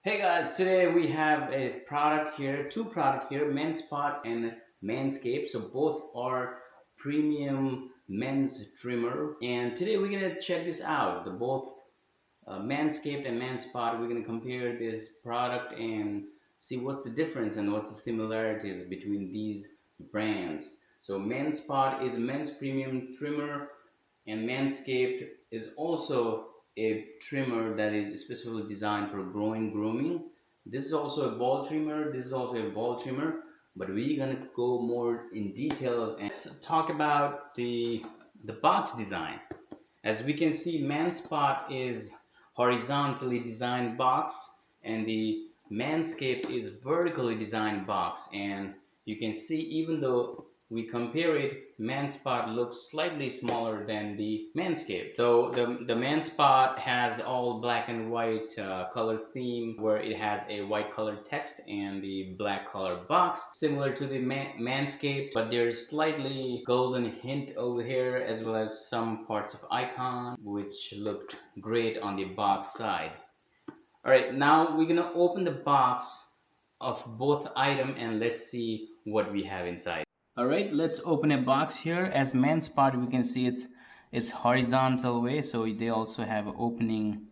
Hey guys, today we have a product here, two product here, Manspot and Manscaped. So both are premium men's trimmer. And today we're gonna check this out. The both Manscaped and Manspot. We're gonna compare this product and see what's the difference and what's the similarities between these brands. So Manspot is a men's premium trimmer, and Manscaped is also a trimmer that is specifically designed for grooming. This is also a ball trimmer. This is also a ball trimmer. But we're gonna go more in details and talk about the box design. As we can see, Manspot is horizontally designed box and the Manscaped is vertically designed box. And you can see, even though we compare it, Manspot looks slightly smaller than the Manscaped. So the Manspot has all black and white color theme, where it has a white colored text and the black colored box, similar to the Manscaped, but there's slightly golden hint over here, as well as some parts of icon, which looked great on the box side. All right, now we're gonna open the box of both item and let's see what we have inside. All right, let's open a box here. As Manspot, we can see it's horizontal way, so they also have an opening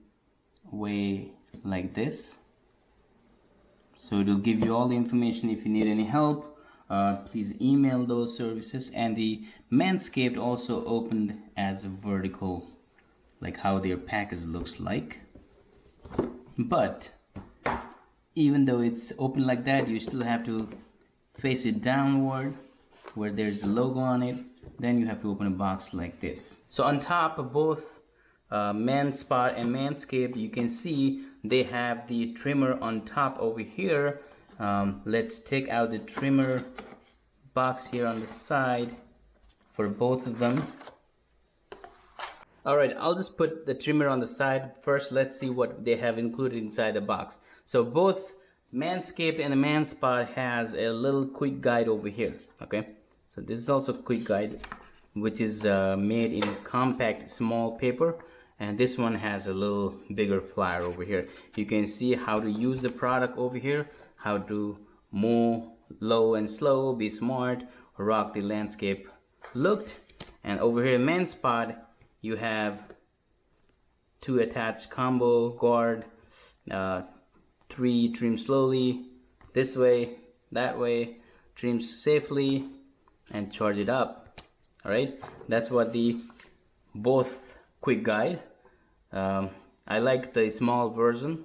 way like this. So it'll give you all the information. If you need any help, please email those services. And the Manscaped also opened as a vertical, like how their package looks like. But even though it's open like that, you still have to face it downward where there's a logo on it. Then you have to open a box like this. So on top of both Manspot and Manscaped, you can see they have the trimmer on top over here. Let's take out the trimmer box here on the side for both of them. Alright, I'll just put the trimmer on the side first. Let's see what they have included inside the box. So both Manscaped and the Manspot has a little quick guide over here. Okay, so this is also a quick guide, which is made in compact small paper, and this one has a little bigger flyer over here. You can see how to use the product over here, how to move low and slow, be smart, rock the landscape looked. And over here Manspot, you have two attached combo guard, 3 trim slowly, this way, that way, trim safely, and charge it up. All right, that's what the both quick guide. I like the small version,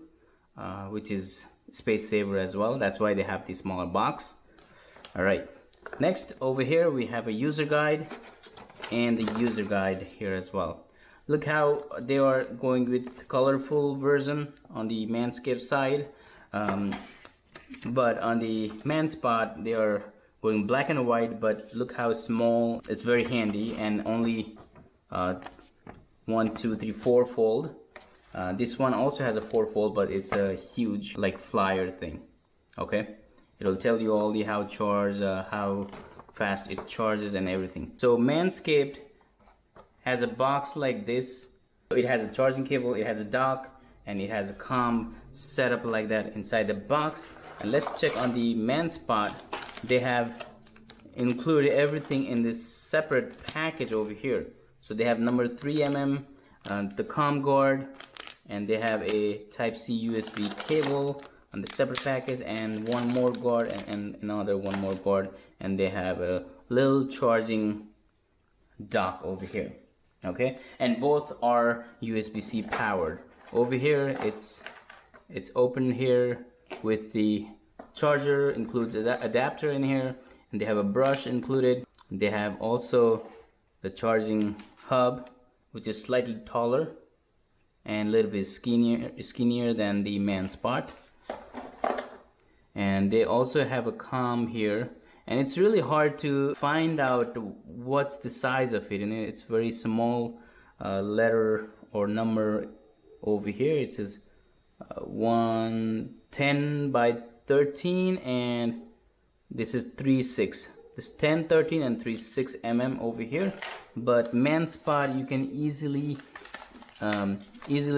which is space saver as well. That's why they have the smaller box. All right, next over here we have a user guide and the user guide here as well. Look how they are going with colorful version on the Manscaped side, but on the Manspot they are going black and white. But look how small, it's very handy, and only 1, 2, 3, 4 fold. This one also has a 4 fold, but it's a huge like flyer thing. Okay, it'll tell you all the how fast it charges and everything. So Manscaped has a box like this. It has a charging cable, it has a dock, and it has a comb set up like that inside the box. And let's check on the Manspot. They have included everything in this separate package over here. So they have number 3mm, the comb guard, and they have a Type-C USB cable on the separate package, and one more guard, and another one more guard, and they have a little charging dock over here. Okay, and both are USB-C powered. Over here it's open here with the charger, includes an adapter in here, and they have a brush included. They have also the charging hub, which is slightly taller and a little bit skinnier than the Manspot. And they also have a comb here, and it's really hard to find out what's the size of it, and it's very small letter or number over here. It says 110 by 13, and this is 3.6. This 10, 13, and 3.6 mm over here. But Manspot, you can easily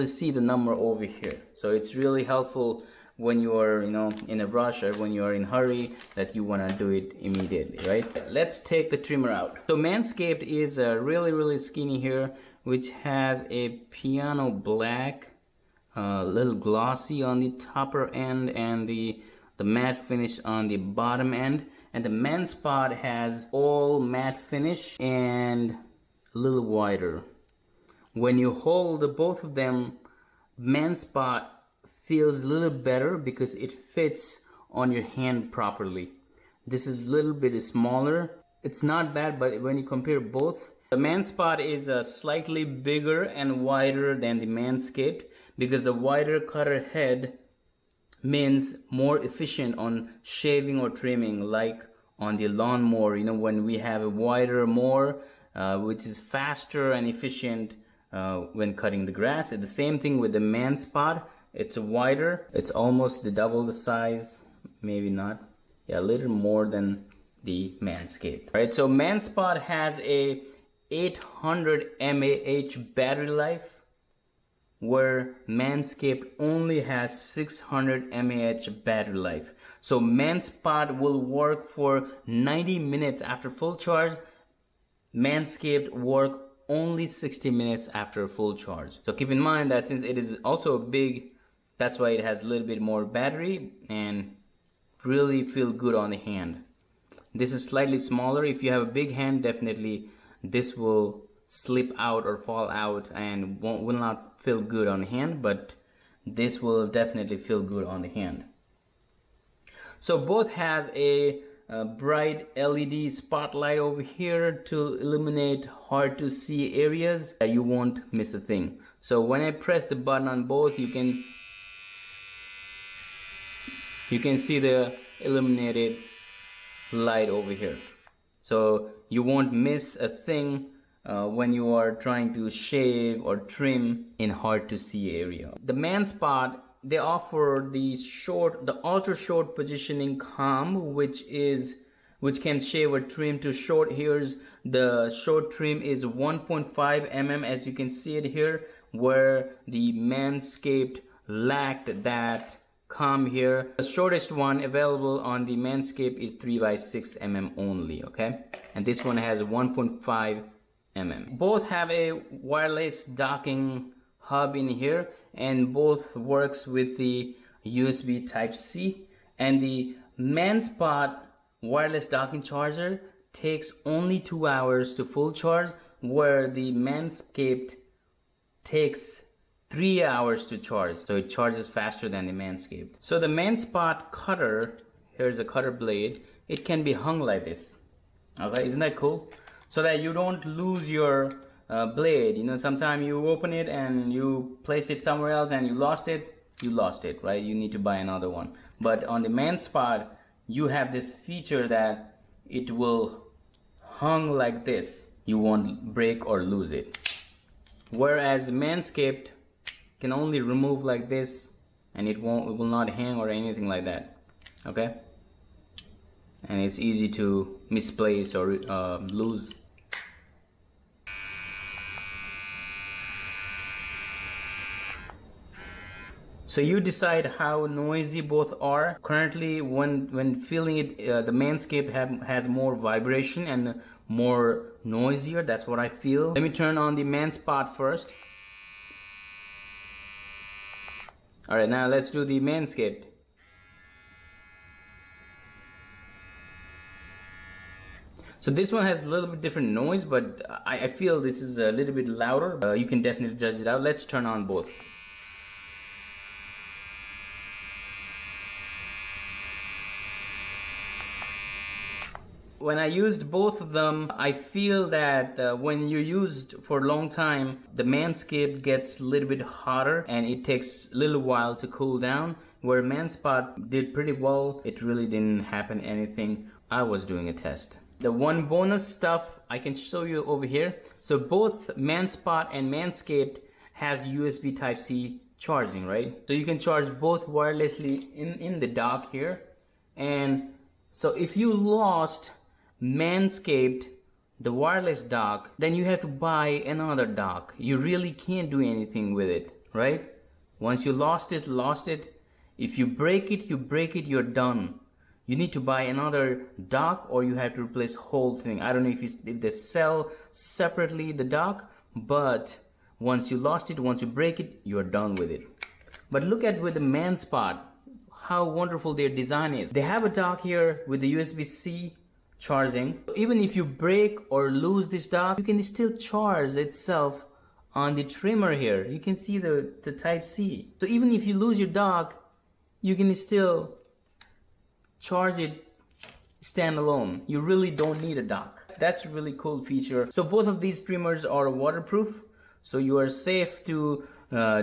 see the number over here. So it's really helpful when you are, in a rush, or when you are in a hurry that you want to do it immediately, right? Let's take the trimmer out. So Manscaped is really skinny here, which has a piano black, little glossy on the topper end, and the matte finish on the bottom end. And the Manspot has all matte finish and a little wider. When you hold both of them, Manspot feels a little better because it fits on your hand properly. This is a little bit smaller. It's not bad, but when you compare both, the Manspot is slightly bigger and wider than the Manscaped, because the wider cutter head means more efficient on shaving or trimming, like on the lawnmower, when we have a wider mower, which is faster and efficient when cutting the grass. It's the same thing with the Manspot. It's wider. It's almost double the size, maybe not. Yeah, a little more than the Manscaped. Right, so Manspot has a 800 mAh battery life, where Manscaped only has 600 mAh battery life. So Manspot will work for 90 minutes after full charge. Manscaped work only 60 minutes after full charge. So keep in mind that since it is also big, that's why it has a little bit more battery and really feel good on the hand. This is slightly smaller. If you have a big hand, definitely this will slip out or fall out and will not feel good on the hand, but this will definitely feel good on the hand. So both has a bright LED spotlight over here to illuminate hard to see areas that you won't miss a thing. So when I press the button on both, you can see the illuminated light over here. So you won't miss a thing when you are trying to shave or trim in hard to see area. The Manspot, they offer the ultra short positioning comb, which can shave or trim to short hairs. The short trim is 1.5 mm, as you can see it here, where the Manscaped lacked that comb here. The shortest one available on the Manscaped is 3x6 mm only, okay? And this one has 1.5 mm. Both have a wireless docking hub in here, and both works with the USB Type-C. And the Manspot wireless docking charger takes only 2 hours to full charge, where the Manscaped takes 3 hours to charge. So it charges faster than the Manscaped. So the Manspot cutter, here's a cutter blade, it can be hung like this. Okay, isn't that cool? So that you don't lose your blade. Sometimes you open it and you place it somewhere else and you lost it, right? You need to buy another one. But on the Manspot, you have this feature that it will hung like this. You won't break or lose it. Whereas Manscaped can only remove like this, and it will not hang or anything like that. Okay? And it's easy to misplace or lose. So you decide how noisy both are. Currently, when feeling it, the Manscaped has more vibration and more noisier. That's what I feel. Let me turn on the Manspot first. Alright, now let's do the Manscaped. So this one has a little bit different noise, but I feel this is a little bit louder. You can definitely judge it out. Let's turn on both. When I used both of them, I feel that when you used for a long time, the Manscaped gets a little bit hotter and it takes a little while to cool down, where Manspot did pretty well. It really didn't happen anything. I was doing a test. The one bonus stuff I can show you over here. So both Manspot and Manscaped has USB Type-C charging, right? So you can charge both wirelessly in the dock here. And so if you lost Manscaped, the wireless dock, then you have to buy another dock. You really can't do anything with it, right? Once you lost it, If you break it, you're done. You need to buy another dock, or you have to replace whole thing. I don't know if they sell separately the dock, but once you lost it, once you break it, you're done with it. But look at with the Manspot, how wonderful their design is. They have a dock here with the USB-C charging. Even if you break or lose this dock, you can still charge itself on the trimmer here. You can see the Type-C. So even if you lose your dock, you can still charge it standalone. You really don't need a dock. That's a really cool feature. So both of these trimmers are waterproof, so you are safe to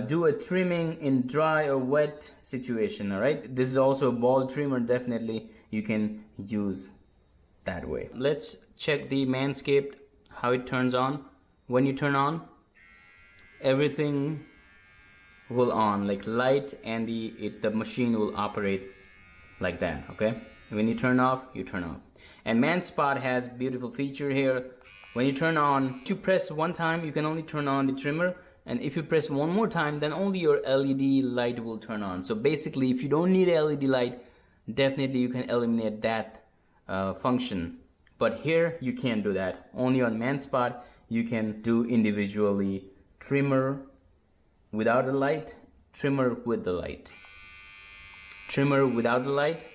do a trimming in dry or wet situation. All right, this is also a ball trimmer. Definitely you can use that way. Let's check the Manscaped, how it turns on. When you turn on, everything will on, like light, and the machine will operate like that. Okay, when you turn off, you turn off. And Manspot has beautiful feature here. When you turn on, if you press one time, you can only turn on the trimmer, and if you press one more time, then only your LED light will turn on. So basically, if you don't need a LED light, definitely you can eliminate that function. But here you can't do that. Only on Manspot you can do individually trimmer without a light, trimmer with the light, trimmer without the light,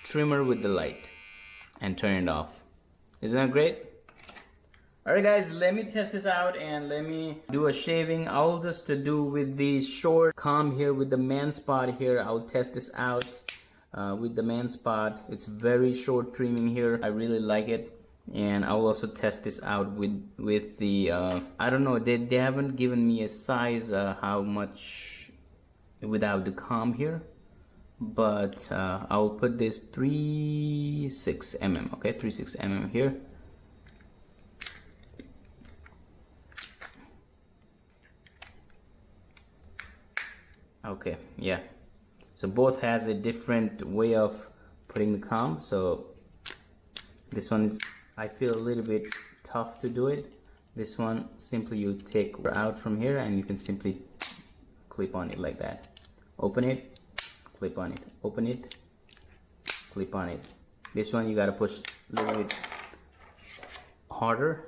trimmer with the light, and turn it off. Isn't that great? Alright guys, let me test this out and let me do a shaving. I'll just do with the short comb here with the Manspot here. I'll test this out with the Manspot. It's very short trimming here. I really like it. And I will also test this out with the I don't know, they haven't given me a size how much without the comb here, but I'll put this 3.6 mm. Okay, 3.6 mm here. Okay, yeah, so both has a different way of putting the comb. So this one is, I feel a little bit tough to do it. This one, simply you take out from here and you can simply clip on it like that. Open it, clip on it, open it, clip on it. This one you gotta push a little bit harder,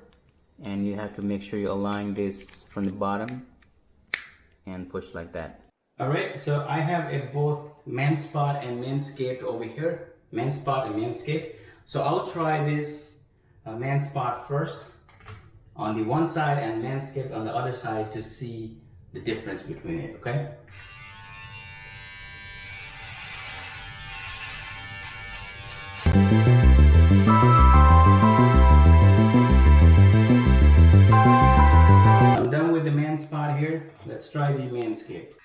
and you have to make sure you align this from the bottom and push like that. Alright, so I have both Manspot and Manscaped over here. Manspot and Manscaped. So I'll try this Manspot first on the one side and Manscaped on the other side to see the difference between it, okay? I'm done with the Manspot here. Let's try the Manscaped.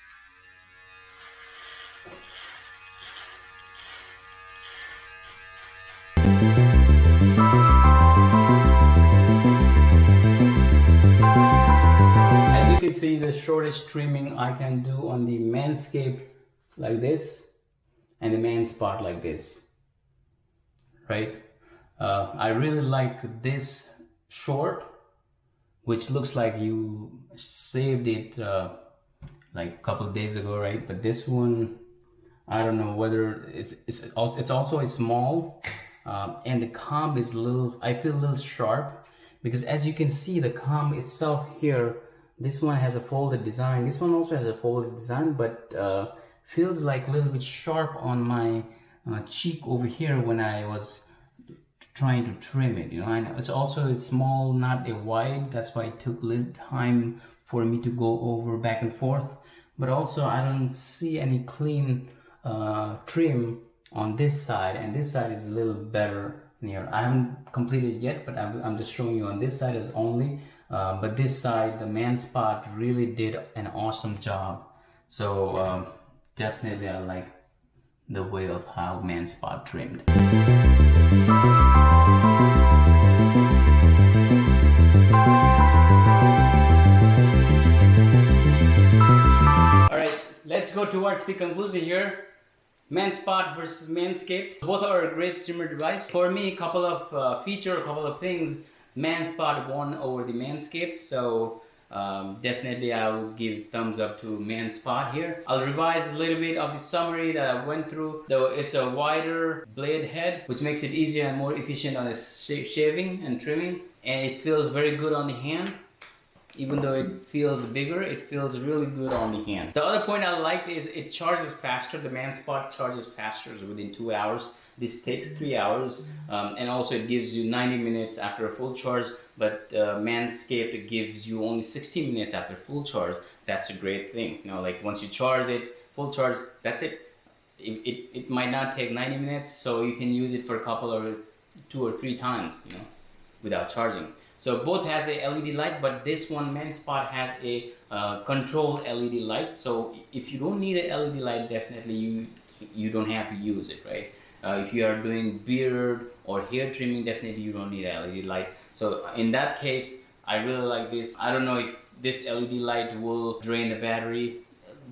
See the shortest trimming I can do on the Manscaped like this, and the Manspot like this, right? I really like this short, which looks like you saved it like a couple of days ago, right? But this one, I don't know whether it's also a small, and the comb is a little, I feel a little sharp, because as you can see the comb itself here, this one has a folded design. This one also has a folded design, but feels like a little bit sharp on my cheek over here when I was trying to trim it. You know, I know it's also a small, not a wide. That's why it took a little time for me to go over back and forth. But also, I don't see any clean trim on this side, and this side is a little better here. I haven't completed yet, but I'm just showing you on this side as only. But this side, the Manspot really did an awesome job. So definitely I like the way of how Manspot trimmed. Alright, let's go towards the conclusion here. Manspot versus Manscaped. Both are a great trimmer device. For me, a couple of features, a couple of things. Manspot won over the Manscaped, so Definitely I'll give thumbs up to Manspot here. I'll revise a little bit of the summary that I went through. Though it's a wider blade head, which makes it easier and more efficient on the shaving and trimming, and it feels very good on the hand. Even though it feels bigger, it feels really good on the hand. The other point I like is it charges faster. The Manspot charges faster, so within 2 hours. This takes 3 hours, and also it gives you 90 minutes after a full charge, but Manscaped gives you only 60 minutes after full charge. That's a great thing. You know, like once you charge it, full charge, that's it. It might not take 90 minutes, so you can use it for a couple or 2 or 3 times, you know, without charging. So both has a LED light, but this one Manspot has a controlled LED light. So if you don't need a LED light, definitely you don't have to use it, right? If you are doing beard or hair trimming, definitely you don't need a LED light. So in that case, I really like this. I don't know if this LED light will drain the battery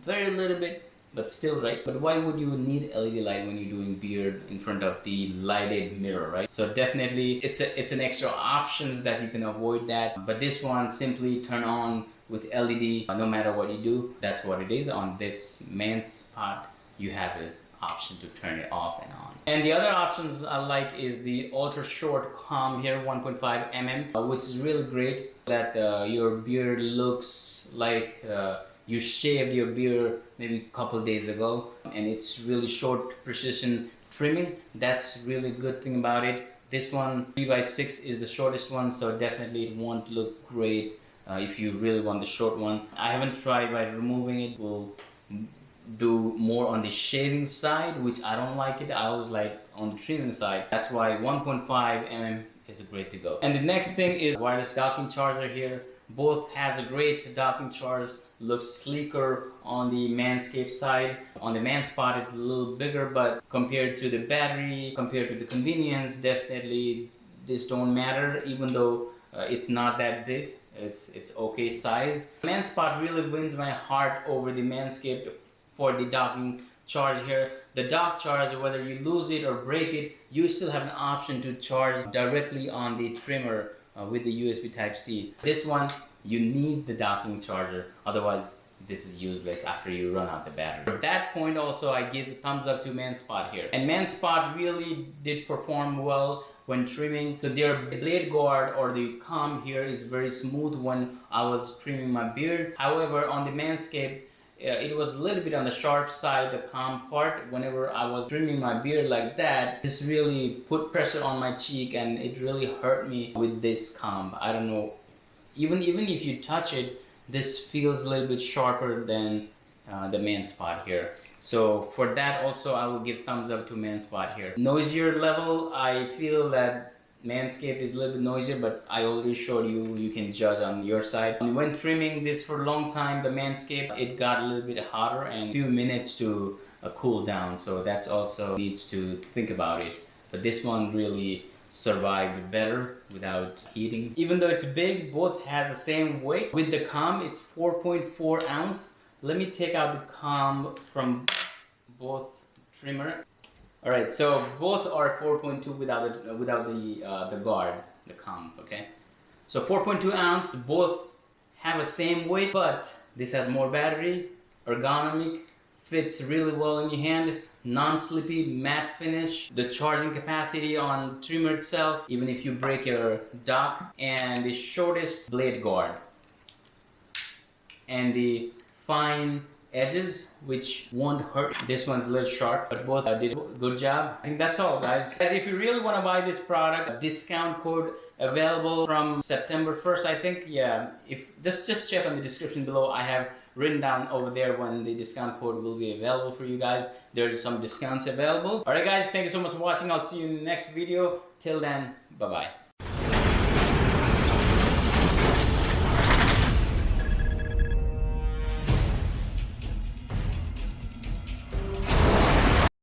very little bit, but still, right? But why would you need LED light when you're doing beard in front of the lighted mirror, right? So definitely it's an extra options that you can avoid that. But this one simply turn on with LED no matter what you do. That's what it is. On this Manspot, you have an option to turn it off and on. And the other options I like is the ultra short comb here, 1.5 mm, which is really great. That your beard looks like you shaved your beard maybe a couple days ago, and it's really short precision trimming. That's really good thing about it. This one 3x6 is the shortest one, so definitely it won't look great if you really want the short one. I haven't tried by removing it. We'll do more on the shaving side, which I don't like it. I always like on the trimming side. That's why 1.5 mm is great to go. And the next thing is wireless docking charger here. Both has a great docking charge. Looks sleeker on the Manscaped side. On the Manspot is a little bigger, but compared to the battery, compared to the convenience, definitely this don't matter, even though it's not that big. It's okay size. Manspot really wins my heart over the Manscaped for the docking charge here. The dock charge, whether you lose it or break it, you still have an option to charge directly on the trimmer with the USB Type-C. This one, you need the docking charger, otherwise this is useless after you run out the battery. At that point also, I give the thumbs up to Manspot here. And Manspot really did perform well when trimming. So their blade guard or the comb here is very smooth when I was trimming my beard. However, on the Manscaped, it was a little bit on the sharp side, the comb part. Whenever I was trimming my beard like that, this really put pressure on my cheek and it really hurt me with this comb. I don't know. Even if you touch it, this feels a little bit sharper than the Manspot here. So for that also, I will give thumbs up to Manspot here. Noisier level, I feel that Manscaped is a little bit noisier, but I already showed you, you can judge on your side. When trimming this for a long time, the Manscaped, it got a little bit hotter and a few minutes to cool down. So that's also needs to think about it. But this one really survived better without heating. Even though it's big, both has the same weight. With the comb, it's 4.4 ounce. Let me take out the comb from both trimmer. All right, so both are 4.2 without the guard, the comb. Okay, so 4.2 ounce. Both have the same weight, but this has more battery, ergonomic, fits really well in your hand, non-slippy, matte finish. The charging capacity on trimmer itself, even if you break your dock, and the shortest blade guard, and the fine edges which won't hurt. This one's a little sharp, but both did a good job. I think that's all, guys. If you really want to buy this product, a discount code available from September 1st, I think. Yeah, if just check on the description below. I have written down over there when the discount code will be available for you guys. There's some discounts available. All right, guys, thank you so much for watching. I'll see you in the next video. Till then, bye bye.